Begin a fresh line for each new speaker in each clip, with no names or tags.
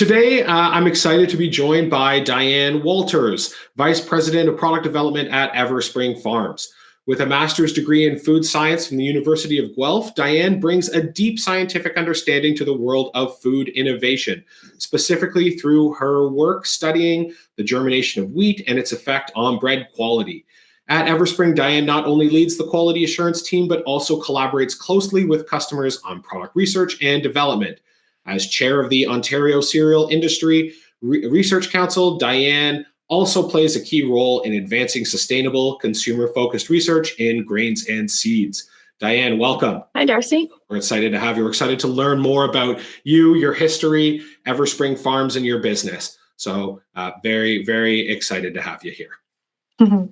Today, I'm excited to be joined by Dianne Wolters, Vice President of Product Development at Everspring Farms. With a master's degree in food science from the University of Guelph, Dianne brings a deep scientific understanding to the world of food innovation, specifically through her work studying the germination of wheat and its effect on bread quality. At Everspring, Dianne not only leads the quality assurance team, but also collaborates closely with customers on product research and development. As chair of the Ontario Cereal Industry Research Council, Dianne also plays a key role in advancing sustainable, consumer-focused research in grains and seeds. Dianne, welcome.
Hi, Darcy.
We're excited to have you. We're excited to learn more about you, your history, Everspring Farms, and your business. So very, very excited to have you here.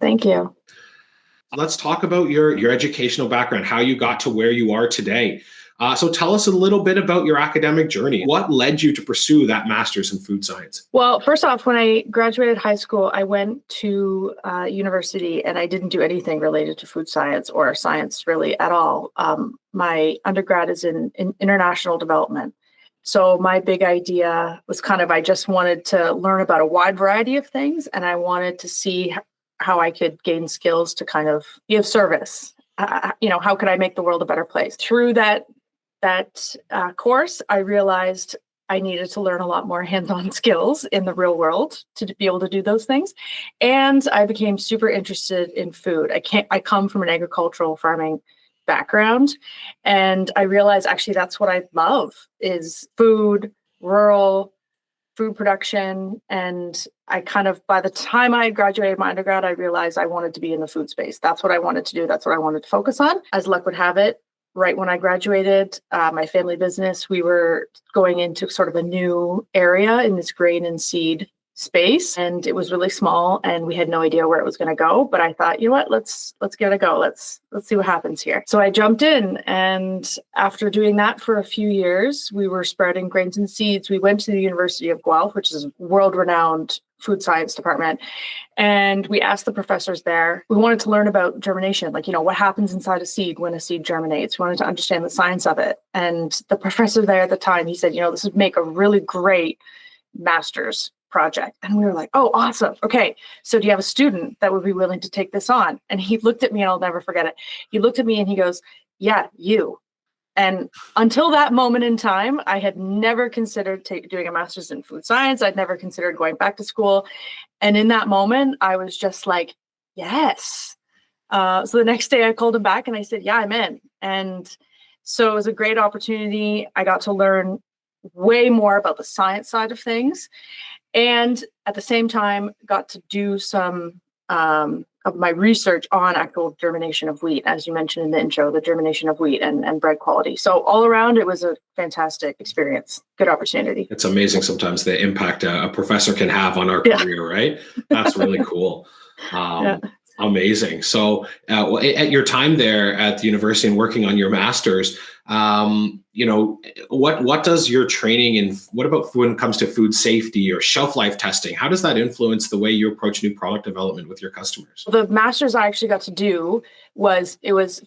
Thank you.
Let's talk about your educational background, how you got to where you are today. So tell us a little bit about your academic journey. What led you to pursue that master's in food science?
Well, first off, when I graduated high school, I went to university and I didn't do anything related to food science or science really at all. My undergrad is in international development. So my big idea was I just wanted to learn about a wide variety of things, and I wanted to see how I could gain skills to be of service. How could I make the world a better place? Through that course, I realized I needed to learn a lot more hands-on skills in the real world to be able to do those things. And I became super interested in food. I come from an agricultural farming background, and I realized actually that's what I love is food, rural food production. And by the time I graduated my undergrad, I realized I wanted to be in the food space. That's what I wanted to do. That's what I wanted to focus on. As luck would have it, right when I graduated, my family business, we were going into sort of a new area in this grain and seed space, and it was really small, and we had no idea where it was going to go. But I thought, you know what, let's give it a go. Let's see what happens here. So I jumped in, and after doing that for a few years, we were spreading grains and seeds. We went to the University of Guelph, which is a world-renowned food science department. And we asked the professors there, we wanted to learn about germination, what happens inside a seed when a seed germinates. We wanted to understand the science of it. And the professor there at the time, he said, this would make a really great master's project. And we were like, oh, awesome. Okay. So do you have a student that would be willing to take this on? And he looked at me, and I'll never forget it. He looked at me and he goes, yeah, you. And until that moment in time, I had never considered doing a master's in food science. I'd never considered going back to school. And in that moment, I was just like, yes. So the next day I called him back and I said, yeah, I'm in. And so it was a great opportunity. I got to learn way more about the science side of things. And at the same time, got to do some of my research on actual germination of wheat, as you mentioned in the intro, the germination of wheat and bread quality. So all around, it was a fantastic experience. Good opportunity.
It's amazing sometimes the impact a professor can have on our career, right? That's really cool. Amazing. So at your time there at the university and working on your master's, what does your training in, what about when it comes to food safety or shelf life testing? How does that influence the way you approach new product development with your customers?
The master's I actually got to do was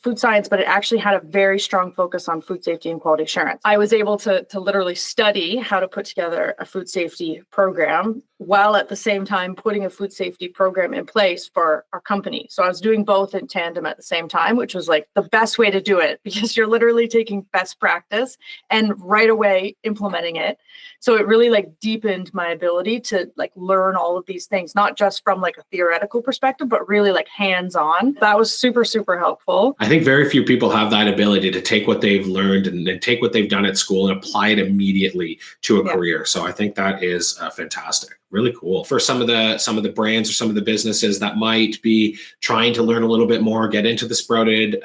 food science, but it actually had a very strong focus on food safety and quality assurance. I was able to literally study how to put together a food safety program while at the same time putting a food safety program in place for our company. So I was doing both in tandem at the same time, which was like the best way to do it, because you're literally taking best practice and right away implementing it. So it really deepened my ability to learn all of these things, not just from a theoretical perspective, but really hands-on. That was super, super helpful.
I think very few people have that ability to take what they've learned and take what they've done at school and apply it immediately to a career. So I think that is fantastic. Really cool. For some of the brands or some of the businesses that might be trying to learn a little bit more, get into the sprouted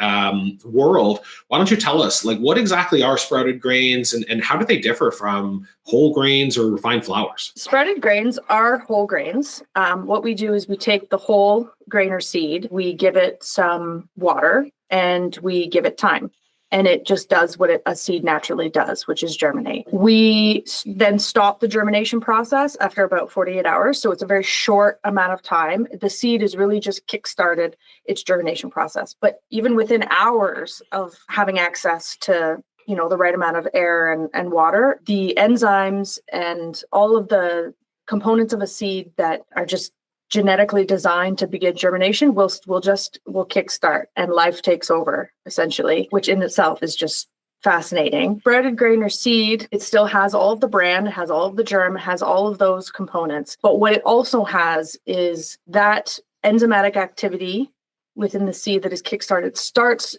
world, why don't you tell us, what exactly are sprouted grains and how do they differ from whole grains or refined flours?
Sprouted grains are whole grains. What we do is we take the whole grain or seed, we give it some water, and we give it time. And it just does what a seed naturally does, which is germinate. We then stop the germination process after about 48 hours. So it's a very short amount of time. The seed is really just kickstarted its germination process. But even within hours of having access to the right amount of air and water, the enzymes and all of the components of a seed that are just genetically designed to begin germination will kickstart, and life takes over, essentially, which in itself is just fascinating. Sprouted grain or seed, it still has all of the bran, has all of the germ, has all of those components. But what it also has is that enzymatic activity within the seed that is kickstarted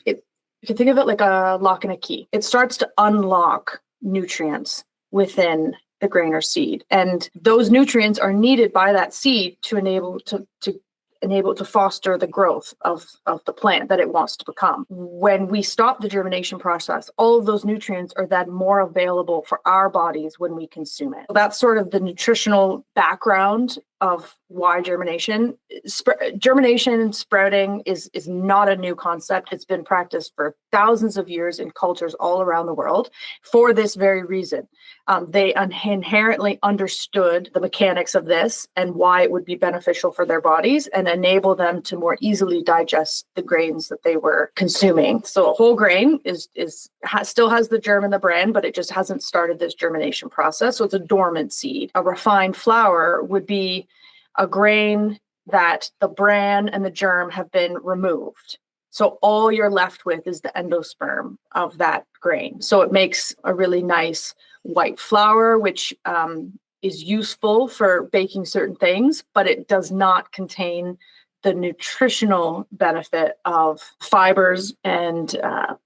you can think of it like a lock and a key. It starts to unlock nutrients within the grain or seed. And those nutrients are needed by that seed to enable to foster the growth of the plant that it wants to become. When we stop the germination process, all of those nutrients are then more available for our bodies when we consume it. So that's sort of the nutritional background of why germination and sprouting is not a new concept. It's been practiced for thousands of years in cultures all around the world for this very reason. They inherently understood the mechanics of this and why it would be beneficial for their bodies and enable them to more easily digest the grains that they were consuming. So a whole grain still has the germ and the bran, but it just hasn't started this germination process. So it's a dormant seed. A refined flour would be a grain that the bran and the germ have been removed. So all you're left with is the endosperm of that grain. So it makes a really nice white flour, which is useful for baking certain things, but it does not contain the nutritional benefit of fibers and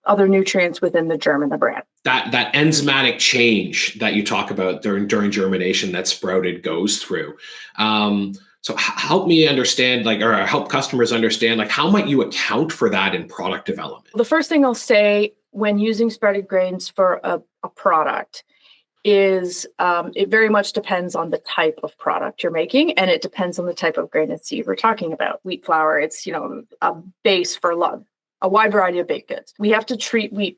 other nutrients within the germ and the bran.
That enzymatic change that you talk about during germination that sprouted goes through. So help me understand, or help customers understand, how might you account for that in product development?
The first thing I'll say when using sprouted grains for a product is it very much depends on the type of product you're making, and it depends on the type of grain and seed we're talking about. Wheat flour, it's a base for a wide variety of baked goods. We have to treat wheat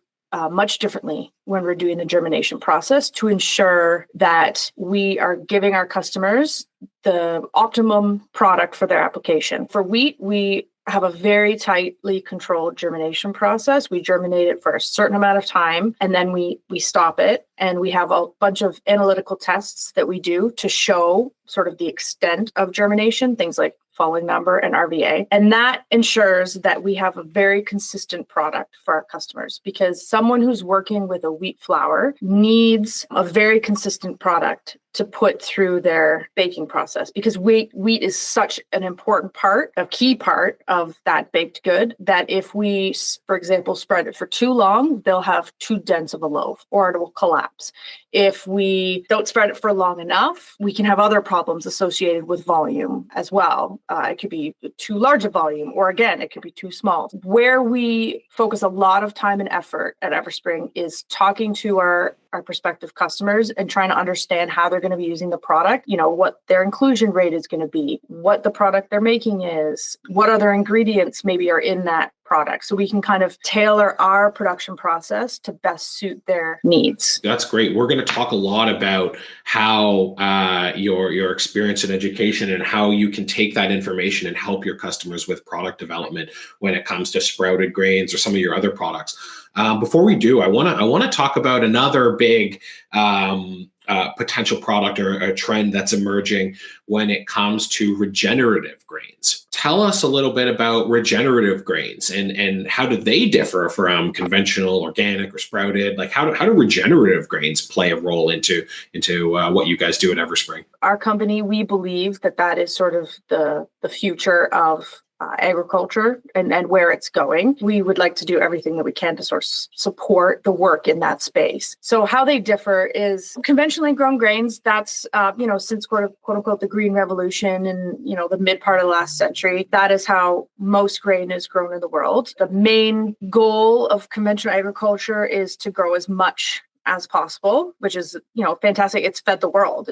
much differently when we're doing the germination process to ensure that we are giving our customers the optimum product for their application. For wheat, we have a very tightly controlled germination process. We germinate it for a certain amount of time, and then we stop it. And we have a bunch of analytical tests that we do to show sort of the extent of germination, things like falling number and RVA. And that ensures that we have a very consistent product for our customers, because someone who's working with a wheat flour needs a very consistent product to put through their baking process, because wheat is such an important part, a key part of that baked good, that if we, for example, spread it for too long, they'll have too dense of a loaf or it will collapse. If we don't spread it for long enough, we can have other problems associated with volume as well. It could be too large a volume, or again, it could be too small. Where we focus a lot of time and effort at Everspring is talking to our prospective customers and trying to understand how they're going to be using the product, what their inclusion rate is going to be, what the product they're making is, what other ingredients maybe are in that product. So we can kind of tailor our production process to best suit their needs.
That's great. We're going to talk a lot about how your experience in education and how you can take that information and help your customers with product development when it comes to sprouted grains or some of your other products. Before we do, I want to talk about another big potential product or a trend that's emerging when it comes to regenerative grains. Tell us a little bit about regenerative grains and how do they differ from conventional, organic, or sprouted? How do regenerative grains play a role into what you guys do at Everspring?
Our company, we believe that is sort of the future of agriculture and where it's going. We would like to do everything that we can to sort of support the work in that space. So how they differ is conventionally grown grains. That's since quote unquote the Green Revolution and the mid part of the last century. That is how most grain is grown in the world. The main goal of conventional agriculture is to grow as much as possible, which is, fantastic. It's fed the world.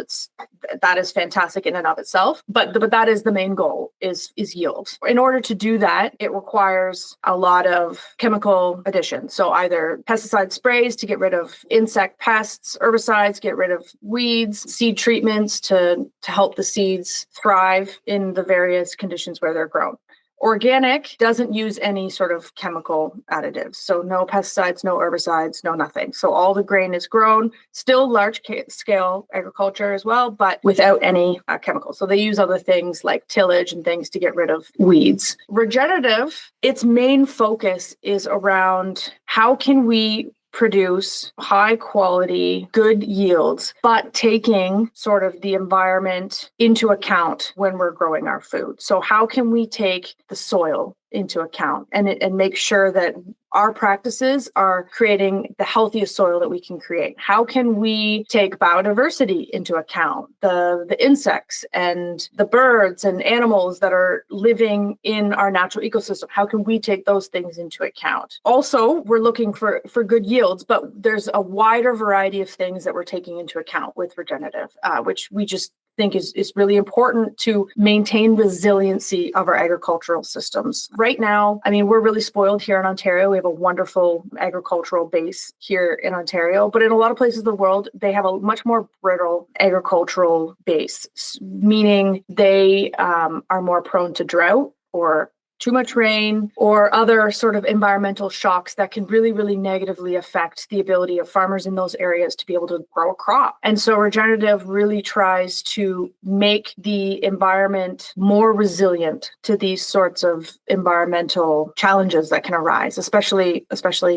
That is fantastic in and of itself. But that is the main goal is yield. In order to do that, it requires a lot of chemical additions. So either pesticide sprays to get rid of insect pests, herbicides, get rid of weeds, seed treatments to help the seeds thrive in the various conditions where they're grown, Organic doesn't use any sort of chemical additives. So no pesticides, no herbicides, no nothing. So all the grain is grown, still large scale agriculture as well, but without any chemicals. So they use other things like tillage and things to get rid of weeds. Regenerative, its main focus is around how can we produce high quality, good yields, but taking sort of the environment into account when we're growing our food. So how can we take the soil into account and make sure that our practices are creating the healthiest soil that we can create? How can we take biodiversity into account, the insects and the birds and animals that are living in our natural ecosystem? How can we take those things into account? Also, we're looking for good yields, but there's a wider variety of things that we're taking into account with regenerative, which we just think is really important to maintain resiliency of our agricultural systems. Right now, I mean, we're really spoiled here in Ontario. We have a wonderful agricultural base here in Ontario, but in a lot of places in the world, they have a much more brittle agricultural base, meaning they are more prone to drought or too much rain or other sort of environmental shocks that can really, really negatively affect the ability of farmers in those areas to be able to grow a crop. And so regenerative really tries to make the environment more resilient to these sorts of environmental challenges that can arise, especially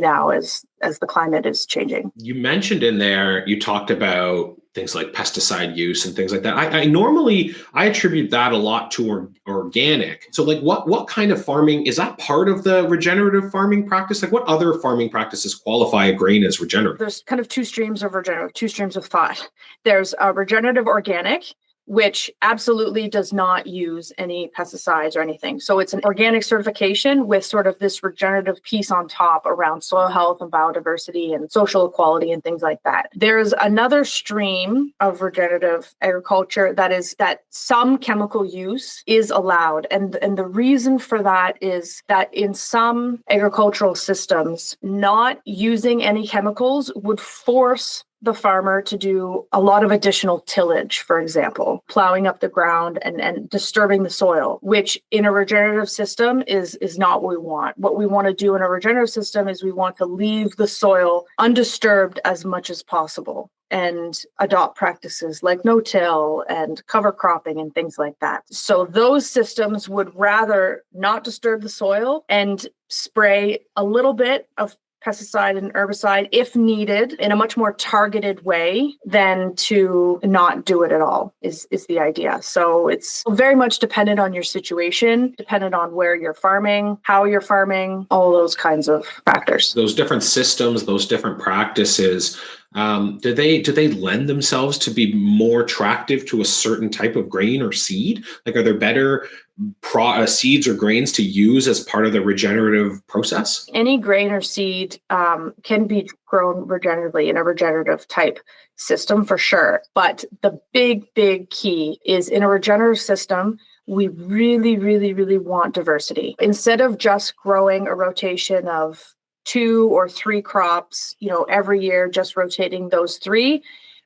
now as the climate is changing.
You mentioned in there, you talked about things like pesticide use and things like that. I normally attribute that a lot to organic. So like what kind of farming, is that part of the regenerative farming practice? Like what other farming practices qualify a grain as regenerative?
There's kind of two streams of regenerative, two streams of thought. There's regenerative organic, which absolutely does not use any pesticides or anything. So it's an organic certification with sort of this regenerative piece on top around soil health and biodiversity and social equality and things like that. There's another stream of regenerative agriculture that some chemical use is allowed. And the reason for that is that in some agricultural systems, not using any chemicals would force the farmer to do a lot of additional tillage, for example, plowing up the ground and disturbing the soil, which in a regenerative system is not what we want. What we want to do in a regenerative system is we want to leave the soil undisturbed as much as possible and adopt practices like no-till and cover cropping and things like that. So those systems would rather not disturb the soil and spray a little bit of pesticide and herbicide if needed in a much more targeted way than to not do it at all is the idea. So it's very much dependent on your situation, dependent on where you're farming, how you're farming, all those kinds of factors.
Those different systems, those different practices, do they lend themselves to be more attractive to a certain type of grain or seed? Like, are there better seeds or grains to use as part of the regenerative process?
Any grain or seed can be grown regeneratively in a regenerative type system for sure. But the big key is in a regenerative system, we really, really, really want diversity. Instead of just growing a rotation of 2 or 3 crops, every year, just rotating those 3.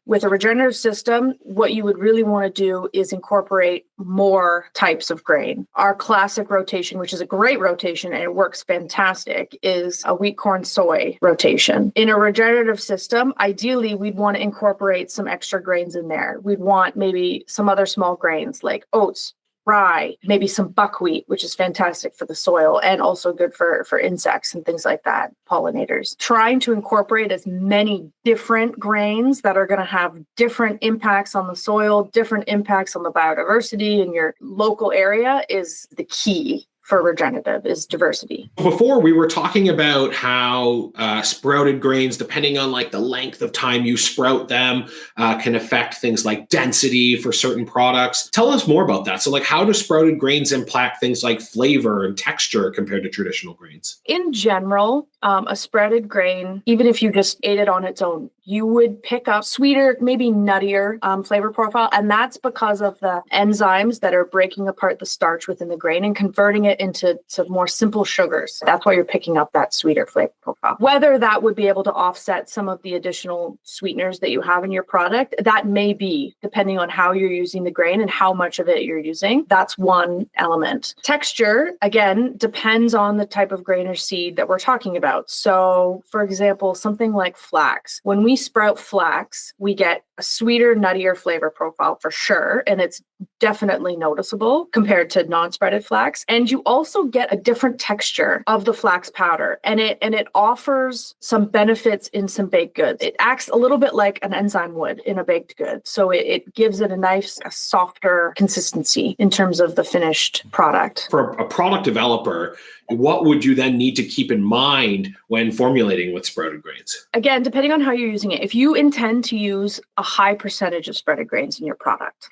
With a regenerative system, what you would really want to do is incorporate more types of grain. Our classic rotation, which is a great rotation and it works fantastic, is a wheat, corn, soy rotation. In a regenerative system, ideally, we'd want to incorporate some extra grains in there. We'd want maybe some other small grains like oats, rye, maybe some buckwheat, which is fantastic for the soil and also good for insects and things like that, pollinators. Trying to incorporate as many different grains that are going to have different impacts on the soil, different impacts on the biodiversity in your local area is the key for regenerative, is diversity.
Before, we were talking about how sprouted grains, depending on like the length of time you sprout them, can affect things like density for certain products. Tell us more about that. So like, how do sprouted grains impact things like flavor and texture compared to traditional grains?
In general, a sprouted grain, even if you just ate it on its own, you would pick up sweeter, maybe nuttier flavor profile. And that's because of the enzymes that are breaking apart the starch within the grain and converting it into some more simple sugars. That's why you're picking up that sweeter flavor profile. Whether that would be able to offset some of the additional sweeteners that you have in your product, that may be, depending on how you're using the grain and how much of it you're using. That's one element. Texture, again, depends on the type of grain or seed that we're talking about. So, for example, something like flax. When we sprout flax, we get a sweeter, nuttier flavor profile for sure. And it's definitely noticeable compared to non-sprouted flax. And you also get a different texture of the flax powder. And it offers some benefits in some baked goods. It acts a little bit like an enzyme would in a baked good. So it gives it a softer consistency in terms of the finished product.
For a product developer, what would you then need to keep in mind when formulating with sprouted grains?
Again, depending on how you're using it, if you intend to use a high percentage of sprouted grains in your product,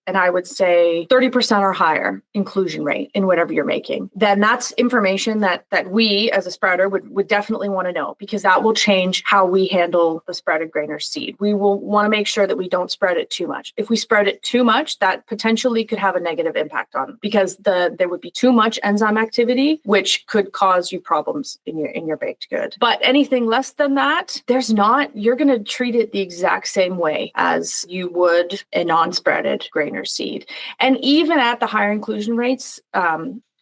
and I would say 30% or higher inclusion rate in whatever you're making, then that's information that we as a sprouter would definitely want to know, because that will change how we handle the sprouted grain or seed. We will want to make sure that we don't sprout it too much. If we sprout it too much, that potentially could have a negative impact on, because there would be too much enzyme activity, which could cause you problems in your baked good. But anything less than that, you're going to treat it the exact same way as you would a non-sprouted grain or seed. And even at the higher inclusion rates,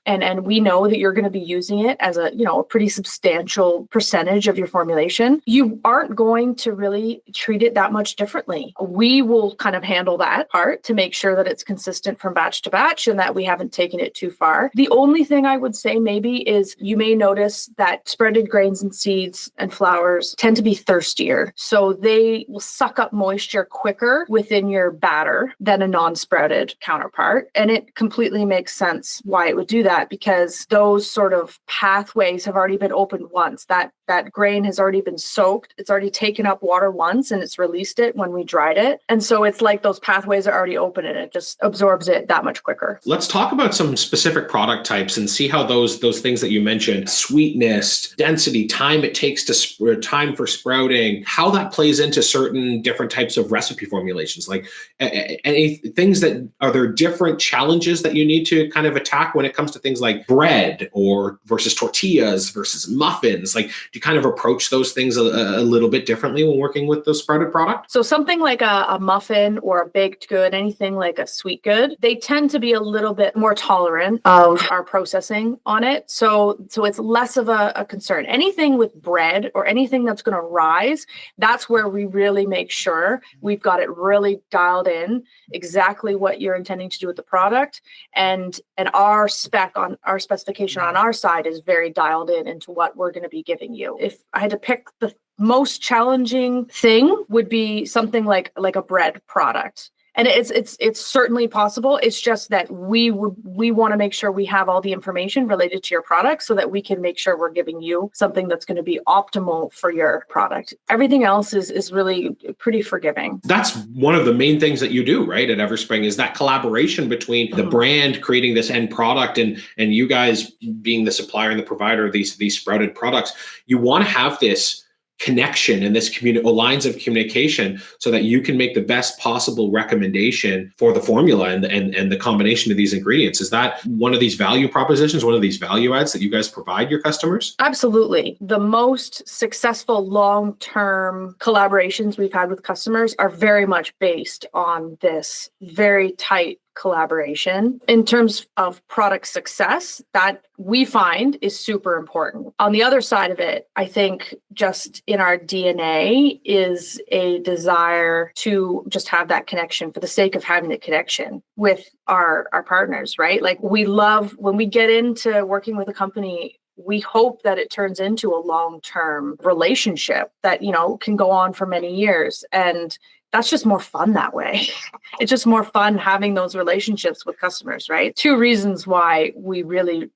and we know that you're going to be using it as a pretty substantial percentage of your formulation, you aren't going to really treat it that much differently. We will kind of handle that part to make sure that it's consistent from batch to batch and that we haven't taken it too far. The only thing I would say maybe is you may notice that sprouted grains and seeds and flours tend to be thirstier. So they will suck up moisture quicker within your batter than a non-sprouted counterpart. And it completely makes sense why it would do that, because those sort of pathways have already been opened once. That grain has already been soaked. It's already taken up water once and it's released it when we dried it. And so it's like those pathways are already open and it just absorbs it that much quicker.
Let's talk about some specific product types and see how those things that you mentioned, sweetness, density, time it takes to time for sprouting, how that plays into certain different types of recipe formulations. Like any things that are there different challenges that you need to kind of attack when it comes to things like bread or versus tortillas versus muffins? Like, do you kind of approach those things a little bit differently when working with the sprouted product?
So something like a muffin or a baked good, anything like a sweet good, they tend to be a little bit more tolerant of our processing on it. So it's less of a concern. Anything with bread or anything that's going to rise, that's where we really make sure we've got it really dialed in, exactly what you're intending to do with the product. And our specification on our side is very dialed in into what we're going to be giving you. If I had to pick, the most challenging thing would be something like a bread product. And it's certainly possible. It's just that we want to make sure we have all the information related to your product so that we can make sure we're giving you something that's going to be optimal for your product. Everything else is really pretty forgiving.
That's one of the main things that you do, right, at Everspring, is that collaboration between the brand creating this end product and you guys being the supplier and the provider of these sprouted products. You want to have this connection and this lines of communication so that you can make the best possible recommendation for the formula and the combination of these ingredients. Is that one of these value propositions, one of these value adds that you guys provide your customers?
Absolutely. The most successful long-term collaborations we've had with customers are very much based on this very tight collaboration. In terms of product success, that we find is super important. On the other side of it, I think just in our DNA is a desire to just have that connection for the sake of having the connection with our partners, right? Like, we love when we get into working with a company, we hope that it turns into a long-term relationship that, can go on for many years. And that's just more fun that way. It's just more fun having those relationships with customers, right? Two reasons why we really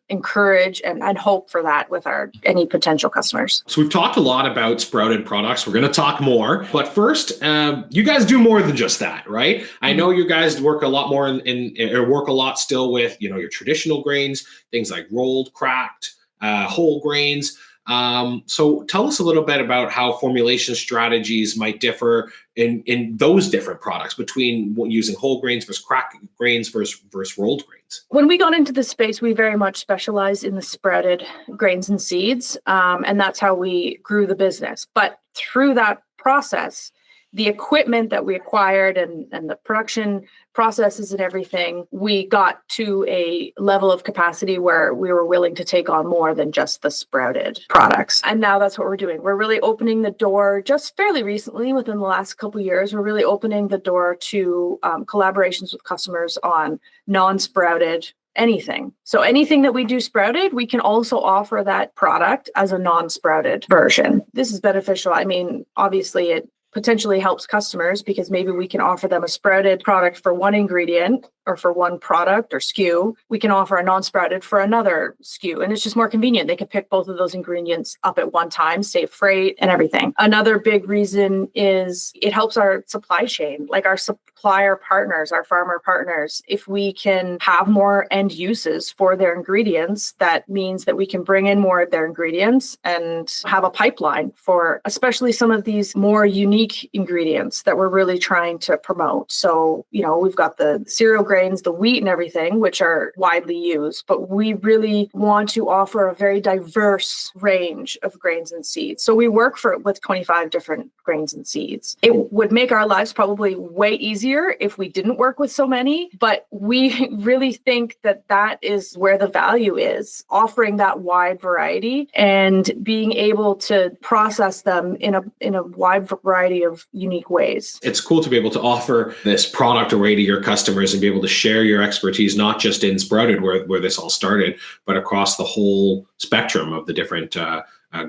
encourage and hope for that with any potential customers.
So we've talked a lot about sprouted products. We're going to talk more, but first, you guys do more than just that, right? I know you guys work a lot more work a lot still with, your traditional grains, things like rolled, cracked, whole grains. So tell us a little bit about how formulation strategies might differ in those different products between using whole grains versus cracked grains versus rolled grains.
When we got into the space, we very much specialized in the sprouted grains and seeds, and that's how we grew the business. But through that process, the equipment that we acquired and the production processes and everything, we got to a level of capacity where we were willing to take on more than just the sprouted products. And now that's what we're doing. We're really opening the door just fairly recently, within the last couple of years, we're really opening the door to collaborations with customers on non-sprouted anything. So anything that we do sprouted, we can also offer that product as a non-sprouted version. This is beneficial. I mean, obviously it potentially helps customers because maybe we can offer them a sprouted product for one ingredient or for one product or SKU. We can offer a non-sprouted for another SKU, and it's just more convenient. They can pick both of those ingredients up at one time, save freight and everything. Another big reason is it helps our supply chain, like our supplier partners, our farmer partners. If we can have more end uses for their ingredients, that means that we can bring in more of their ingredients and have a pipeline for especially some of these more unique ingredients that we're really trying to promote. So, we've got the cereal grains, the wheat and everything, which are widely used, but we really want to offer a very diverse range of grains and seeds. So we work with 25 different grains and seeds. It would make our lives probably way easier if we didn't work with so many, but we really think that that is where the value is, offering that wide variety and being able to process them in a wide variety of unique ways.
It's cool to be able to offer this product array to your customers and be able to share your expertise, not just in sprouted where this all started, but across the whole spectrum of the different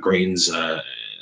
grains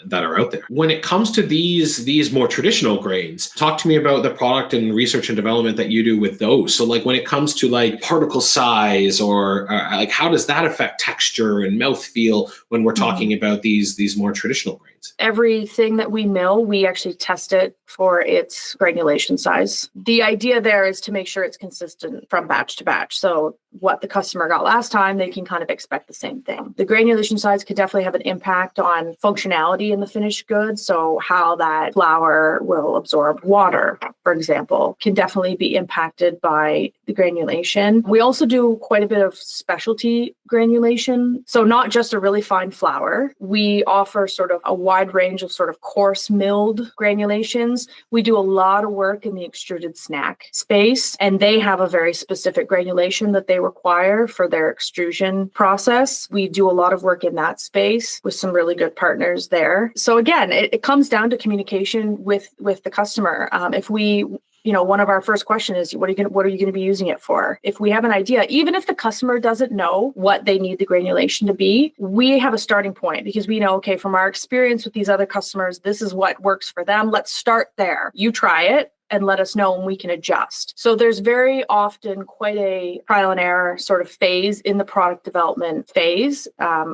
that are out there. When it comes to these more traditional grains, talk to me about the product and research and development that you do with those. So like when it comes to like particle size or like how does that affect texture and mouthfeel when we're talking about these more traditional grains?
Everything that we mill, we actually test it for its granulation size. The idea there is to make sure it's consistent from batch to batch. So what the customer got last time, they can kind of expect the same thing. The granulation size could definitely have an impact on functionality in the finished goods. So how that flour will absorb water, for example, can definitely be impacted by the granulation. We also do quite a bit of specialty granulation. So not just a really fine flour. We offer sort of a wide range of sort of coarse milled granulations. We do a lot of work in the extruded snack space, and they have a very specific granulation that they require for their extrusion process. We do a lot of work in that space with some really good partners there. So again, it comes down to communication with the customer. If we one of our first questions is, what are you going to be using it for? If we have an idea, even if the customer doesn't know what they need the granulation to be, we have a starting point because we know, okay, from our experience with these other customers, this is what works for them. Let's start there. You try it and let us know and we can adjust. So there's very often quite a trial and error sort of phase in the product development phase,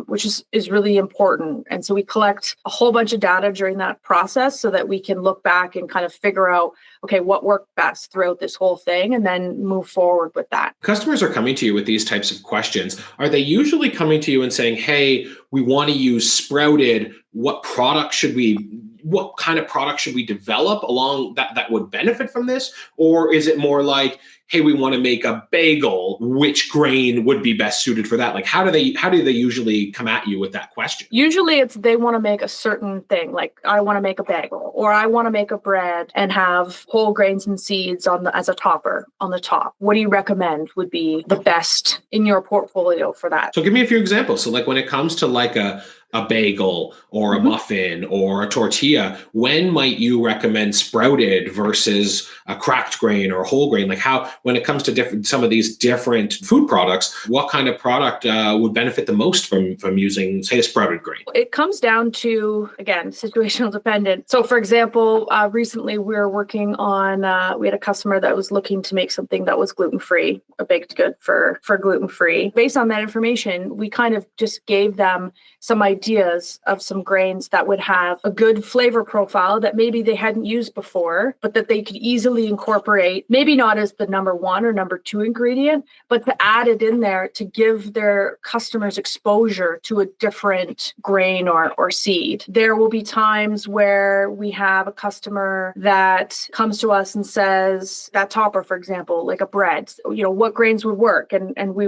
which is really important. And so we collect a whole bunch of data during that process so that we can look back and kind of figure out, okay, what worked best throughout this whole thing and then move forward with that.
Customers are coming to you with these types of questions. Are they usually coming to you and saying, hey, we want to use sprouted, what kind of product should we develop along that would benefit from this? Or is it more like, hey, we want to make a bagel, which grain would be best suited for that? Like, how do they usually come at you with that question?
Usually it's they want to make a certain thing, like I want to make a bagel or I want to make a bread and have whole grains and seeds as a topper on the top. What do you recommend would be the best in your portfolio for that?
So give me a few examples. So like when it comes to like a bagel or a muffin or a tortilla, when might you recommend sprouted versus a cracked grain or a whole grain? Like when it comes to some of these different food products, what kind of product would benefit the most from using, say, a sprouted grain?
It comes down to, again, situational dependent. So for example, recently we were working on, we had a customer that was looking to make something that was gluten-free, a baked good for gluten-free. Based on that information, we kind of just gave them some ideas ideas of some grains that would have a good flavor profile that maybe they hadn't used before, but that they could easily incorporate, maybe not as the number one or number two ingredient, but to add it in there to give their customers exposure to a different grain or seed. There will be times where we have a customer that comes to us and says, that topper, for example, like a bread, what grains would work? And we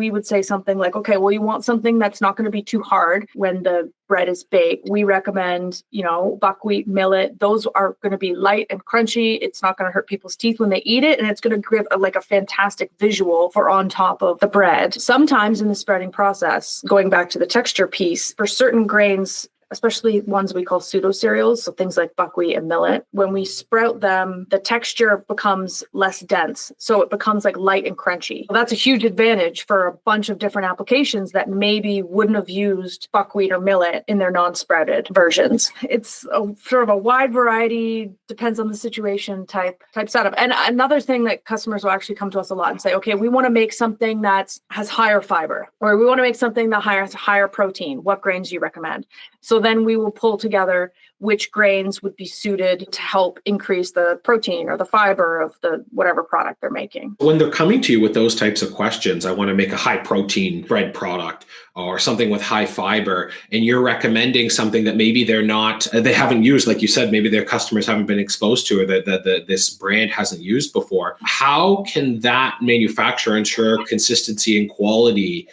would say something like, okay, well, you want something that's not going to be too hard when the bread is baked. We recommend, buckwheat, millet. Those are going to be light and crunchy. It's not going to hurt people's teeth when they eat it. And it's going to give a fantastic visual for on top of the bread. Sometimes in the spreading process, going back to the texture piece, for certain grains, especially ones we call pseudo cereals, so things like buckwheat and millet, when we sprout them, the texture becomes less dense. So it becomes like light and crunchy. Well, that's a huge advantage for a bunch of different applications that maybe wouldn't have used buckwheat or millet in their non-sprouted versions. It's sort of a wide variety, depends on the situation type setup. And another thing that customers will actually come to us a lot and say, okay, we want to make something that has higher fiber, or we want to make something that has higher protein. What grains do you recommend? So then we will pull together which grains would be suited to help increase the protein or the fiber of the whatever product they're making.
When they're coming to you with those types of questions, I want to make a high protein bread product or something with high fiber, and you're recommending something that maybe they haven't used, like you said, maybe their customers haven't been exposed to, or that this brand hasn't used before. How can that manufacturer ensure consistency and quality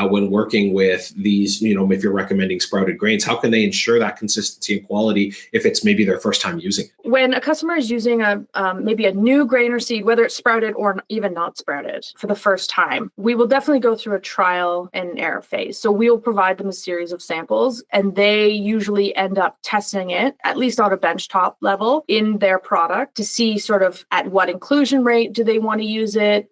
when working with these, if you're recommending sprouted grains? How can they ensure that consistency and quality if it's maybe their first time using it?
When a customer is using maybe a new grain or seed, whether it's sprouted or even not sprouted for the first time, we will definitely go through a trial and error phase. So we'll provide them a series of samples, and they usually end up testing it, at least on a benchtop level, in their product to see sort of at what inclusion rate do they want to use it,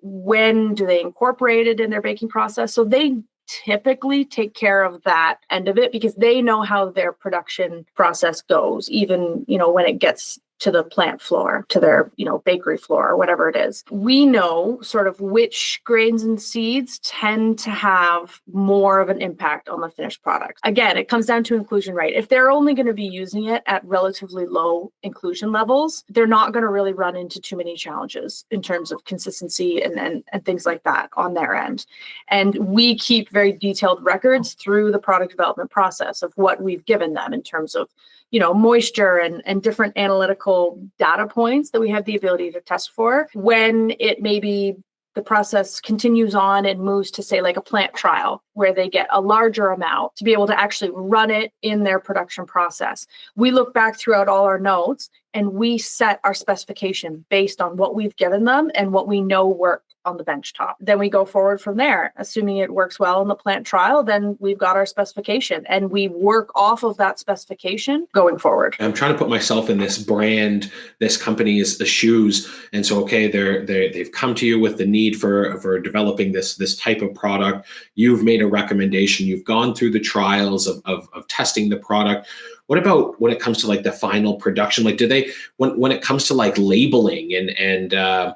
when do they incorporate it in their baking process. So they typically take care of that end of it because they know how their production process goes, even, when it gets to the plant floor, to their, bakery floor or whatever it is. We know sort of which grains and seeds tend to have more of an impact on the finished product. Again, it comes down to inclusion rate. If they're only going to be using it at relatively low inclusion levels, they're not going to really run into too many challenges in terms of consistency and things like that on their end. And we keep very detailed records through the product development process of what we've given them in terms of moisture and different analytical data points that we have the ability to test for. When it maybe the process continues on and moves to, say, like a plant trial, where they get a larger amount to be able to actually run it in their production process. We look back throughout all our notes and we set our specification based on what we've given them and what we know worked on the benchtop. Then we go forward from there. Assuming it works well in the plant trial, then we've got our specification and we work off of that specification going forward.
I'm trying to put myself in this brand, this company's shoes. And so, okay, they've come to you with the need for developing this type of product. You've made a recommendation. You've gone through the trials of testing the product. What about when it comes to like the final production? Like, do they, when it comes to like labeling and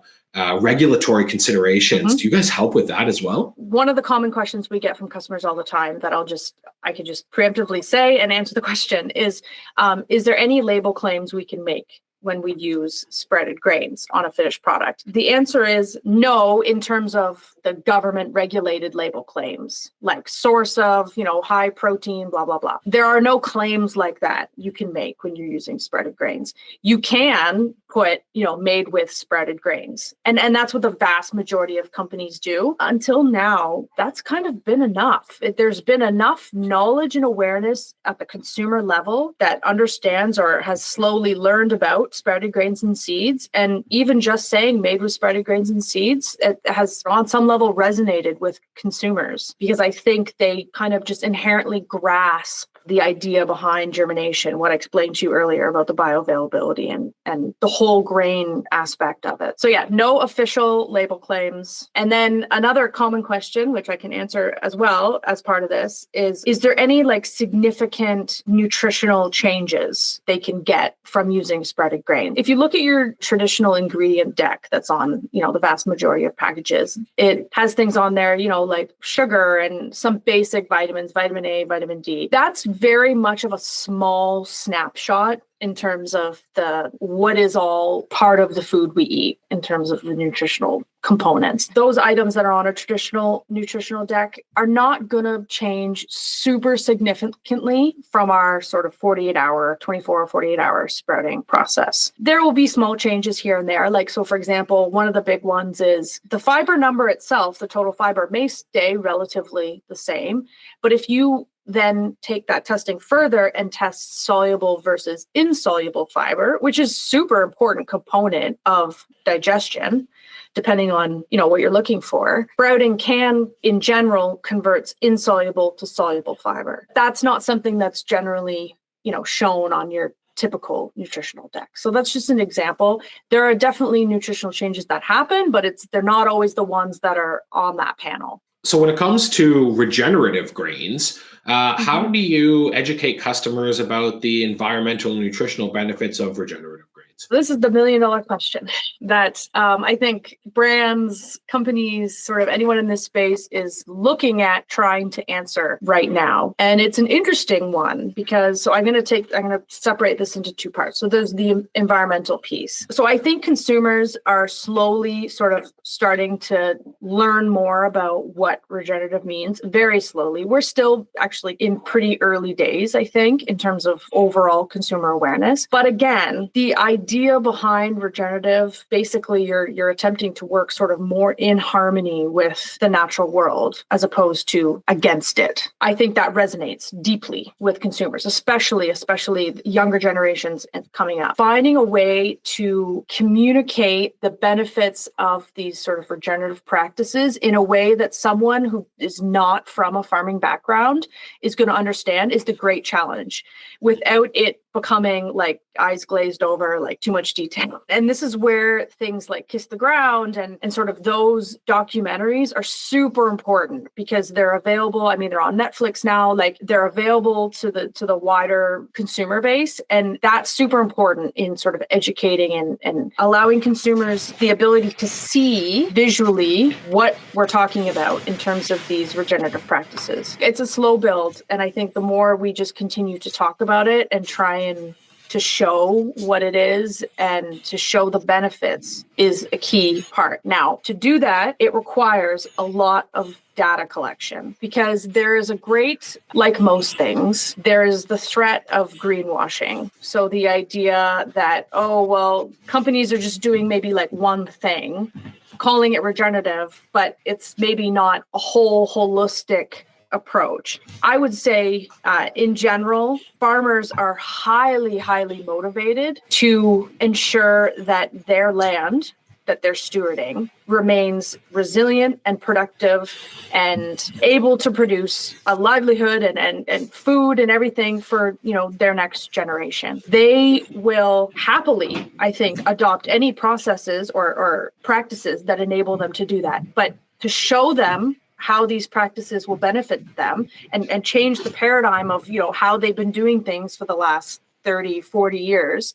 regulatory considerations, do you guys help with that as well?
One of the common questions we get from customers all the time that I could just preemptively say and answer the question is there any label claims we can make when we use spreaded grains on a finished product? The answer is no, in terms of the government regulated label claims, like source of, high protein, blah, blah, blah. There are no claims like that you can make when you're using spreaded grains. You can put, made with spreaded grains. And that's what the vast majority of companies do. Until now, that's kind of been enough. There's been enough knowledge and awareness at the consumer level that understands or has slowly learned about spreaded grains and seeds. And even just saying made with spreaded grains and seeds, it has on some level resonated with consumers because I think they kind of just inherently grasp the idea behind germination, what I explained to you earlier about the bioavailability and the whole grain aspect of it. So yeah, no official label claims. And then another common question, which I can answer as well as part of this, is there any like significant nutritional changes they can get from using sprouted grain? If you look at your traditional ingredient deck that's on, the vast majority of packages, it has things on there, like sugar and some basic vitamins, vitamin A, vitamin D. That's very much of a small snapshot in terms of what is all part of the food we eat in terms of the nutritional components. Those items that are on a traditional nutritional deck are not going to change super significantly from our sort of 24 or 48 hour sprouting process. There will be small changes here and there. Like, so for example, one of the big ones is the fiber number itself, the total fiber may stay relatively the same, but if you then take that testing further and test soluble versus insoluble fiber, which is super important component of digestion, depending on, what you're looking for. Sprouting can, in general, converts insoluble to soluble fiber. That's not something that's generally, shown on your typical nutritional deck. So that's just an example. There are definitely nutritional changes that happen, but they're not always the ones that are on that panel.
So when it comes to regenerative grains, how do you educate customers about the environmental and nutritional benefits of regenerative grains?
This is the $1 million question that I think brands, companies, sort of anyone in this space is looking at trying to answer right now. And it's an interesting one because, so I'm going to separate this into two parts. So there's the environmental piece. So I think consumers are slowly sort of starting to learn more about what regenerative means, very slowly. We're still actually in pretty early days, I think, in terms of overall consumer awareness. But again, the idea behind regenerative, basically you're attempting to work sort of more in harmony with the natural world as opposed to against it. I think that resonates deeply with consumers, especially younger generations coming up. Finding a way to communicate the benefits of these sort of regenerative practices in a way that someone who is not from a farming background is going to understand is the great challenge without it becoming like eyes glazed over, like too much detail. And this is where things like Kiss the Ground and sort of those documentaries are super important because they're available. I mean, they're on Netflix now, like they're available to the wider consumer base. And that's super important in sort of educating and allowing consumers the ability to see visually what we're talking about in terms of these regenerative practices. It's a slow build. And I think the more we just continue to talk about it and try and to show what it is and to show the benefits is a key part. Now, to do that, it requires a lot of data collection because there is like most things, there is the threat of greenwashing. So the idea that, companies are just doing maybe like one thing, calling it regenerative, but it's maybe not a whole holistic approach. I would say, in general, farmers are highly, highly motivated to ensure that their land that they're stewarding remains resilient and productive and able to produce a livelihood and food and everything for, their next generation. They will happily, I think, adopt any processes or practices that enable them to do that. But to show them how these practices will benefit them and change the paradigm of, how they've been doing things for the last 30, 40 years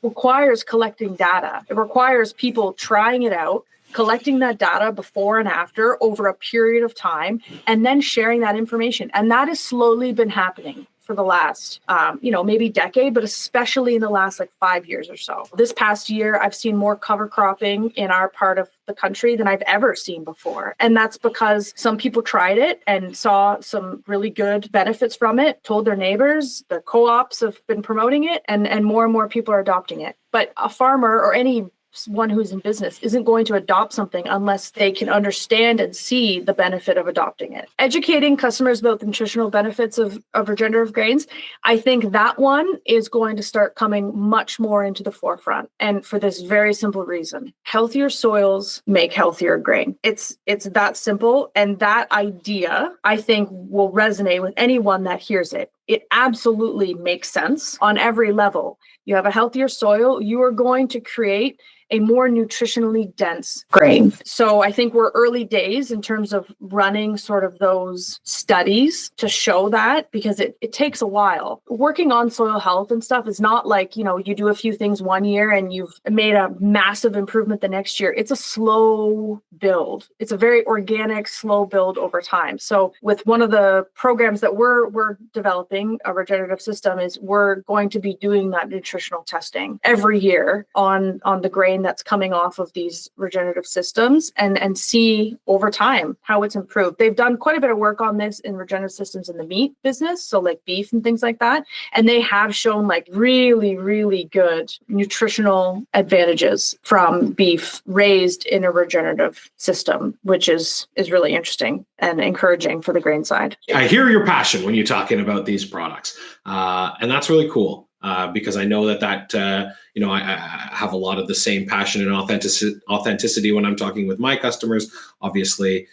requires collecting data. It requires people trying it out, collecting that data before and after over a period of time, and then sharing that information. And that has slowly been happening for the last, maybe decade, but especially in the last 5 years or so. This past year, I've seen more cover cropping in our part of the country than I've ever seen before. And that's because some people tried it and saw some really good benefits from it, told their neighbors, the co-ops have been promoting it, and more people are adopting it. But a farmer or anyone who's in business isn't going to adopt something unless they can understand and see the benefit of adopting it. Educating customers about the nutritional benefits of regenerative grains, I think that one is going to start coming much more into the forefront. And for this very simple reason, healthier soils make healthier grain. It's that simple. And that idea, I think, will resonate with anyone that hears it. it absolutely makes sense on every level. You have a healthier soil, you are going to create a more nutritionally dense grain. So I think we're early days in terms of running sort of those studies to show that, because it takes a while. Working on soil health and stuff is not like, you do a few things one year and you've made a massive improvement the next year. It's a slow build. It's a very organic, slow build over time. So with one of the programs that we're developing, a regenerative system, is we're going to be doing that nutritional testing every year on the grain that's coming off of these regenerative systems, and see over time how it's improved. They've done quite a bit of work on this in regenerative systems in the meat business, so like beef and things like that. And they have shown like really, really good nutritional advantages from beef raised in a regenerative system, which is really interesting and encouraging for the grain side.
I hear your passion when you're talking about these products, and that's really cool. Because I know that I have a lot of the same passion and authenticity when I'm talking with my customers. Obviously,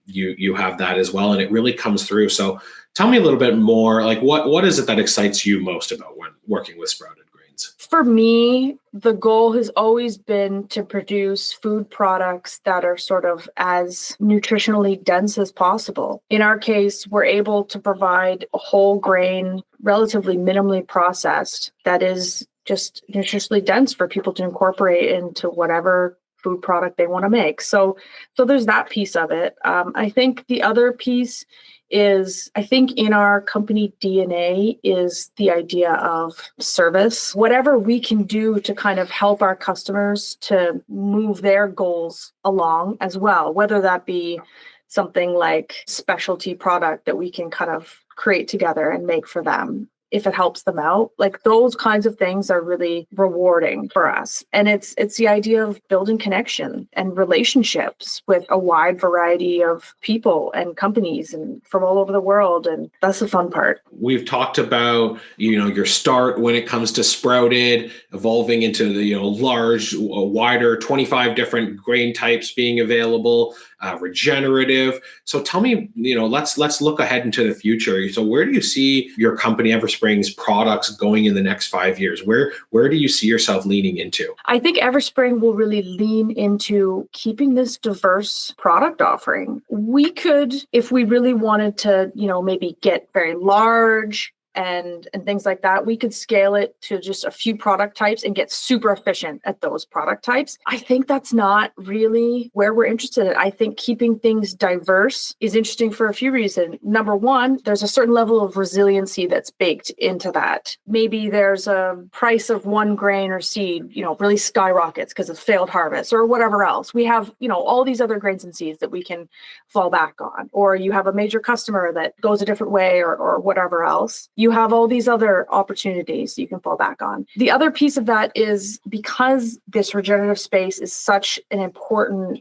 you have that as well, and it really comes through. So tell me a little bit more, like what is it that excites you most about when working with sprouted grains?
For me, the goal has always been to produce food products that are sort of as nutritionally dense as possible. In our case, we're able to provide a whole grain, relatively minimally processed, that is just nutritionally dense for people to incorporate into whatever food product they want to make. So there's that piece of it. I think the other piece is, I think in our company DNA is the idea of service. Whatever we can do to kind of help our customers to move their goals along as well, whether that be something like specialty product that we can kind of create together and make for them, if it helps them out. Like those kinds of things are really rewarding for us. And it's the idea of building connection and relationships with a wide variety of people and companies and from all over the world. And that's the fun part.
We've talked about, your start when it comes to sprouted, evolving into the, large, wider, 25 different grain types being available, regenerative. So tell me, let's look ahead into the future. So where do you see your company Everspring's products going in the next 5 years? Where do you see yourself leaning into?
I think Everspring will really lean into keeping this diverse product offering. We could, if we really wanted to, maybe get very large and things like that, we could scale it to just a few product types and get super efficient at those product types. I think that's not really where we're interested in. I think keeping things diverse is interesting for a few reasons. Number one, there's a certain level of resiliency that's baked into that. Maybe there's a price of one grain or seed, really skyrockets because of failed harvest or whatever else. We have, all these other grains and seeds that we can fall back on. Or you have a major customer that goes a different way or whatever else. You have all these other opportunities you can fall back on. The other piece of that is, because this regenerative space is such an important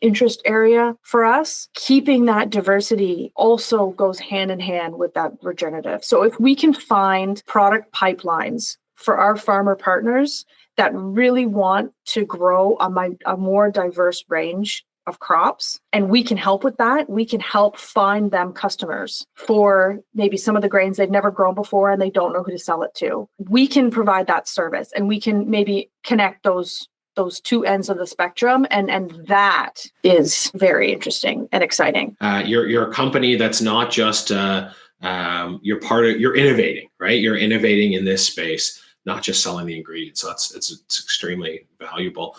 interest area for us, keeping that diversity also goes hand in hand with that regenerative. So if we can find product pipelines for our farmer partners that really want to grow a more diverse range of crops, and we can help with that, we can help find them customers for maybe some of the grains they've never grown before and they don't know who to sell it to. We can provide that service, and we can maybe connect those two ends of the spectrum, and that is very interesting and exciting.
You're a company that's not just you're innovating, right? You're innovating in this space, not just selling the ingredients. So it's extremely valuable.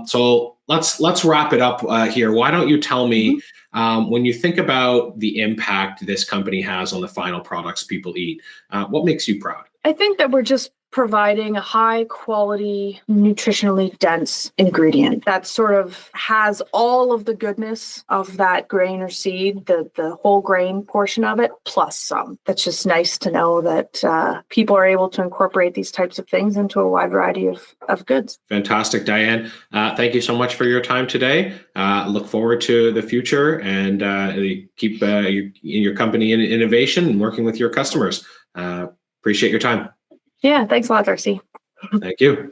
So let's wrap it up here. Why don't you tell me, when you think about the impact this company has on the final products people eat, what makes you proud?
I think that we're just providing a high quality, nutritionally dense ingredient that sort of has all of the goodness of that grain or seed, the whole grain portion of it, plus some. That's just nice to know that people are able to incorporate these types of things into a wide variety of goods.
Fantastic, Dianne. Thank you so much for your time today. Look forward to the future, and keep your company in innovation and working with your customers. Appreciate your time.
Yeah, thanks a lot, Darcy.
Thank you.